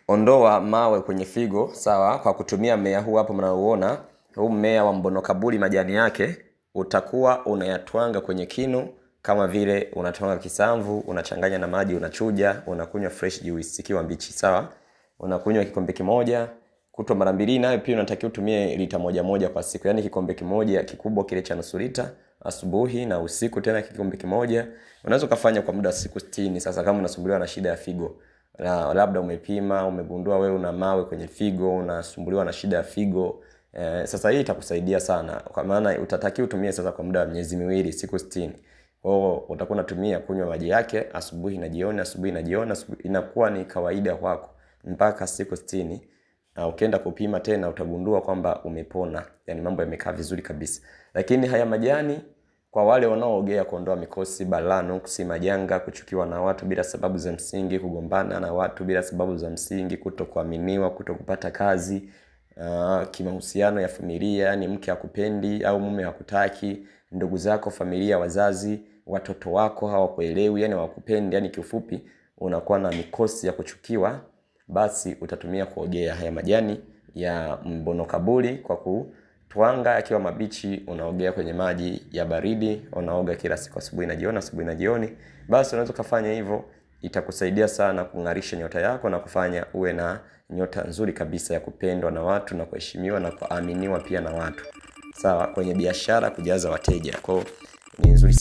ondoa mawe kwenye figo, sawa, kwa kutumia mmea huu hapo mnaouona. Huu mmea wa mbonokaburi, majani yake utakuwa unayatwanga kwenye kinu kama vile unatwanga kisamvu, unachanganya na maji, unachuja, unakunywa fresh juice ikiwa mbichi, sawa. Unakunywa kikombe kimoja kutwa mara mbili, nayo pia unatakiwa utumie lita moja kwa siku. Yaani kikombe kimoja kikubwa kile cha nusu lita asubuhi na usiku tena kikombe kimoja. Unaweza kufanya kwa muda wa siku 60. Sasa kama unasumbuliwa na shida ya figo, na labda umepima, umegundua wewe una mawe kwenye figo, unasumbuliwa na shida ya figo, sasa hii itakusaidia sana, kwa maana utatakiwa utumie sasa kwa muda wa miezi miwili, siku 60. Kwa hiyo utakuwa unatumia kunywa maji yake asubuhi na jioni, asubuhi na jioni, inakuwa ni kawaida kwako mpaka siku 60. Na ukienda kupima tena utagundua kwamba umepona, yani mambo yamekaa vizuri kabisa. Lakini haya majani kwa wale wanaoogea kuondoa mikosi, balaa, nuksi, majanga, kuchukiwa na watu bila sababu za msingi, kugombana na watu bila sababu za msingi, kutokuaminiwa, kutokupata kazi, kimahusiano ya familia, yani mke hakupendi au mume hakutaki, ndugu zako, familia, wazazi, watoto wako hawakuelewi, yani hawakupendi, yani kiufupi unakuwa na mikosi ya kuchukiwa, basi utatumia kuogea haya majani ya mbonokaburi kwa kutwanga yakiwa mabichi. Unaogea kwenye maji ya baridi, unaoga kila siku asubuhi na jioni, asubuhi na jioni. Basi unaweza kufanya hivyo, itakusaidia sana kung'arisha nyota yako na kufanya uwe na nyota nzuri kabisa ya kupendwa na watu na kuheshimiwa na kuaminiwa pia na watu. Sawa, kwenye biashara, kujaza wateja. Kwa hiyo ni nzuri sana.